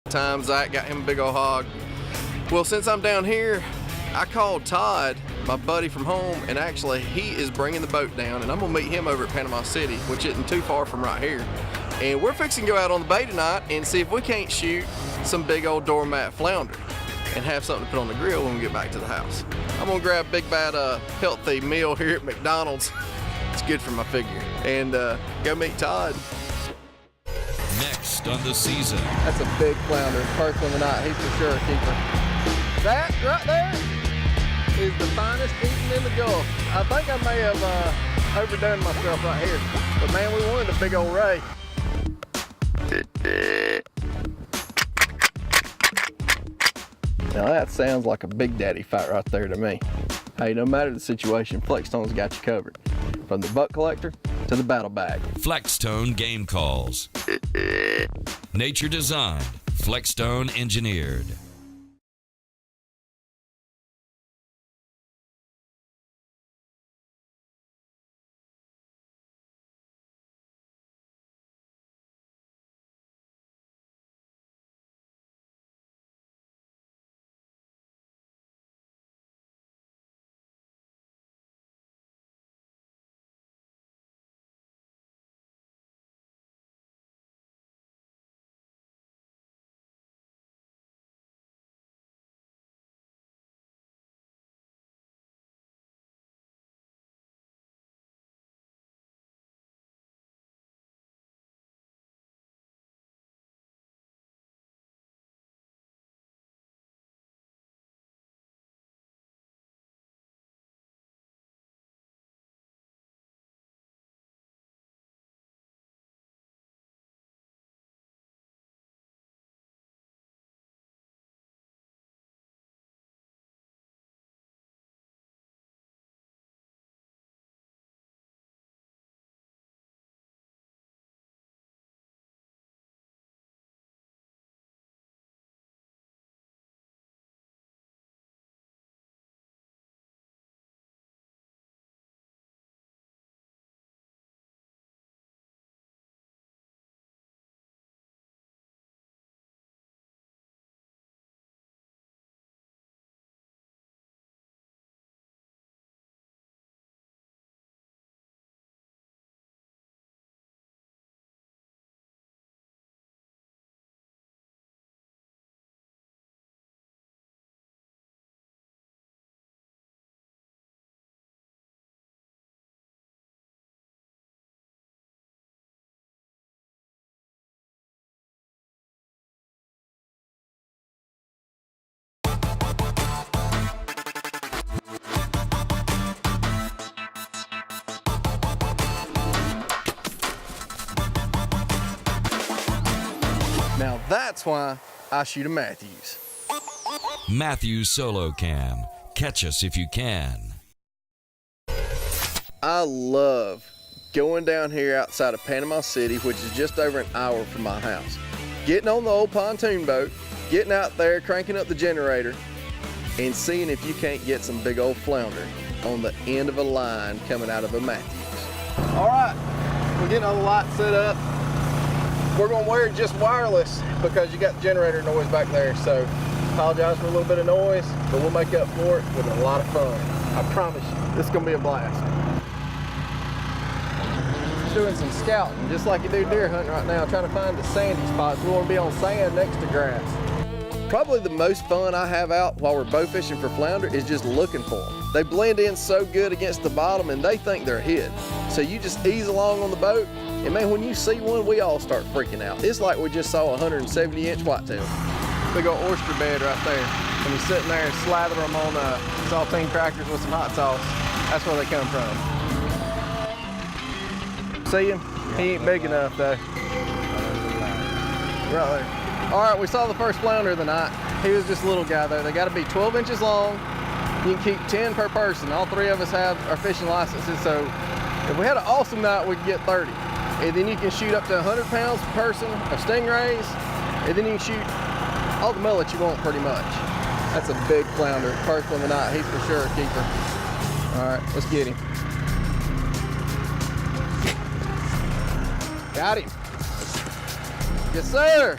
Times Zach got him a big old hog. Well, since I'm down here, I called Todd, my buddy from home, and actually he is bringing the boat down, and I'm gonna meet him over at Panama City, which isn't too far from right here. And we're fixing to go out on the bay tonight and see if we can't shoot some big old doormat flounder and have something to put on the grill when we get back to the house. I'm gonna grab a big bad healthy meal here at McDonald's. It's good for my figure. And go meet Todd. Next on the season. That's a big flounder. First one of the night. He's for sure a keeper. That right there is the finest eating in the Gulf. I think I may have overdone myself right here. But man, we wanted a big old ray. Now that sounds like a big daddy fight right there to me. Hey, no matter the situation, Flextone's got you covered. From the buck collector to the battle bag. Flextone game calls. Nature designed, Flextone engineered. Now that's why I shoot a Matthews. Matthews Solo Cam. Catch us if you can. I love going down here outside of Panama City, which is just over an hour from my house. Getting on the old pontoon boat, getting out there, cranking up the generator, and seeing if you can't get some big old flounder on the end of a line coming out of a Matthews. All right, we're getting all the lights set up. We're gonna wear it just wireless because you got the generator noise back there, so apologize for a little bit of noise, but we'll make up for it with a lot of fun. I promise you, this is gonna be a blast. Doing some scouting, just like you do deer hunting right now, trying to find the sandy spots. We wanna be on sand next to grass. Probably the most fun I have out while we're bow fishing for flounder is just looking for them. They blend in so good against the bottom and they think they're hid. So you just ease along on the boat, and man, when you see one, we all start freaking out. It's like we just saw a 170-inch whitetail. Big old oyster bed right there. And you're sitting there and slather them on saltine crackers with some hot sauce. That's where they come from. See him? He ain't big enough though. Right there. All right, we saw the first flounder of the night. He was just a little guy though. They gotta be 12 inches long. You can keep 10 per person. All three of us have our fishing licenses, so if we had an awesome night, we could get 30. And then you can shoot up to 100 pounds per person of stingrays, and then you can shoot all the mullet you want pretty much. That's a big flounder. First one of the night, he's for sure a keeper. All right, let's get him. Got him. Yes, sir.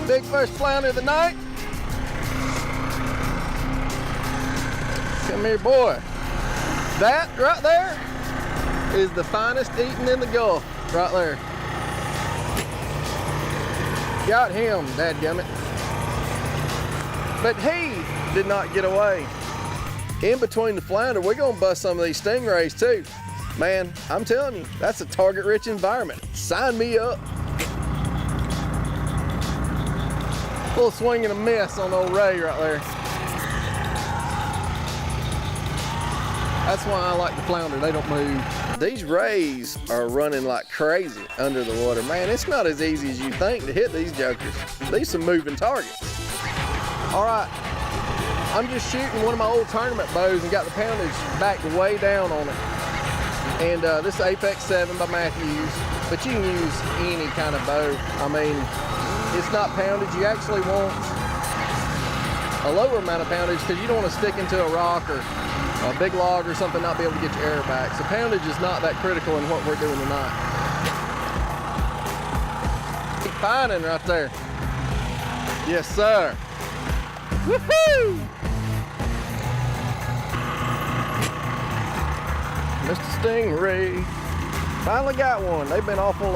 Big first flounder of the night. Come here, boy. That right there is the finest eating in the Gulf, right there. Got him, dadgummit. But he did not get away. In between the flounder, we're gonna bust some of these stingrays too. Man, I'm telling you, that's a target-rich environment. Sign me up. A little swing and a miss on old Ray right there. That's why I like the flounder, they don't move. These rays are running like crazy under the water. Man, it's not as easy as you think to hit these jokers. These some moving targets. All right, I'm just shooting one of my old tournament bows and got the poundage backed way down on it. And this is Apex 7 by Matthews, but you can use any kind of bow. I mean, it's not poundage. You actually want a lower amount of poundage because you don't want to stick into a rock or a big log or something, not be able to get your air back. So poundage is not that critical in what we're doing tonight. Keep finding right there. Yes, sir. Woohoo! Mr. Stingray. Finally got one. They've been awful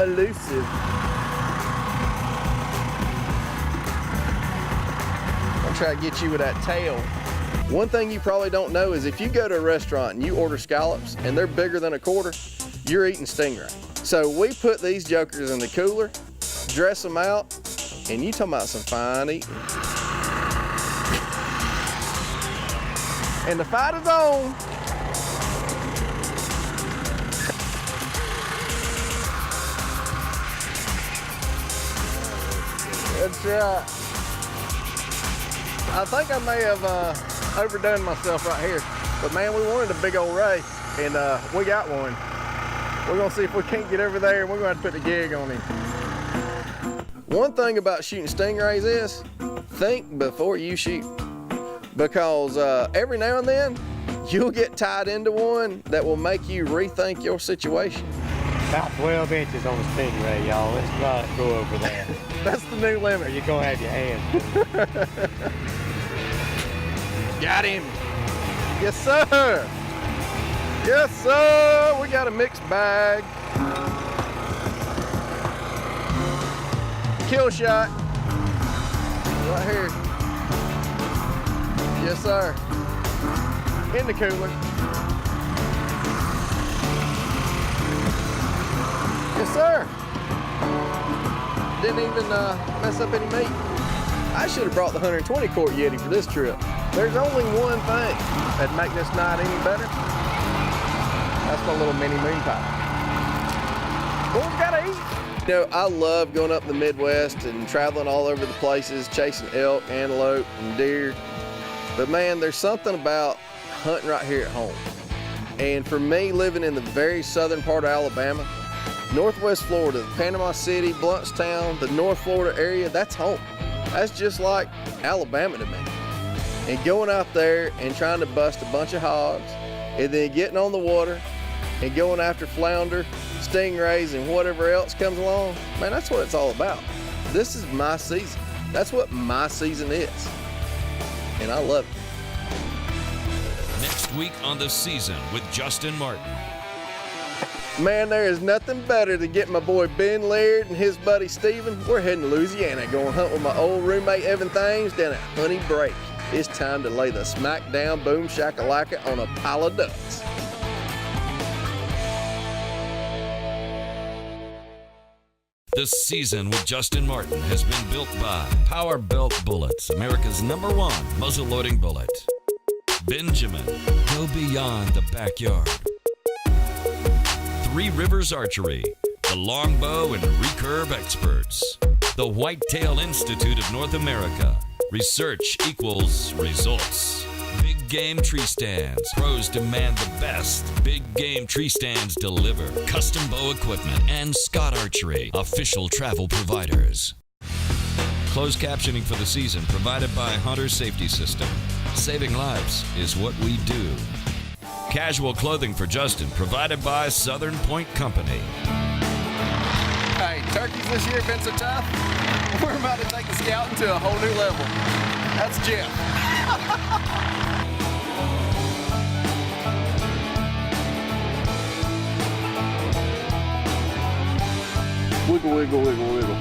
elusive. I'll try to get you with that tail. One thing you probably don't know is if you go to a restaurant and you order scallops and they're bigger than a quarter, you're eating stingray. So we put these jokers in the cooler, dress them out, and you talking about some fine eating. And the fight is on. That's right. I think I may have overdone myself right here. But man, we wanted a big old ray, and we got one. We're gonna see if we can't get over there, and we're gonna have to put the gig on him. One thing about shooting stingrays is, think before you shoot. Because every now and then, you'll get tied into one that will make you rethink your situation. About 12 inches on a stingray, y'all. Let's not go over that. That's the new limit. Or you're gonna have your hands full. Got him. Yes, sir. Yes, sir. We got a mixed bag. Kill shot. Right here. Yes, sir. In the cooler. Yes, sir. Didn't even mess up any meat. I should have brought the 120 quart Yeti for this trip. There's only one thing that'd make this night any better. That's my little mini moon pie. Well, we gotta eat. You know, I love going up the Midwest and traveling all over the places, chasing elk, antelope, and deer. But man, there's something about hunting right here at home. And for me, living in the very southern part of Alabama, Northwest Florida, Panama City, Bluntstown, the North Florida area, that's home. That's just like Alabama to me. And going out there and trying to bust a bunch of hogs, and then getting on the water and going after flounder, stingrays, and whatever else comes along, man, that's what it's all about. This is my season. That's what my season is. And I love it. Next week on The Season with Justin Martin. Man, there is nothing better than getting my boy Ben Laird and his buddy Steven. We're heading to Louisiana, going hunt with my old roommate Evan Thames down at Honey Break. It's time to lay the smack down boom shakalaka on a pile of ducks. The Season with Justin Martin has been built by Power Belt Bullets, America's #1 muzzle loading bullet. Benjamin, go beyond the backyard. Three Rivers Archery, the longbow and recurve experts. The Whitetail Institute of North America. Research equals results. Big Game Tree Stands. Pros demand the best. Big Game Tree Stands deliver. Custom bow equipment and Scott Archery, official travel providers. Closed captioning for the season provided by Hunter Safety System. Saving lives is what we do. Casual clothing for Justin provided by Southern Point Company. Hey, turkeys this year been so tough. We're about to take the scouting to a whole new level. That's Jeff. Wiggle, wiggle, wiggle, wiggle.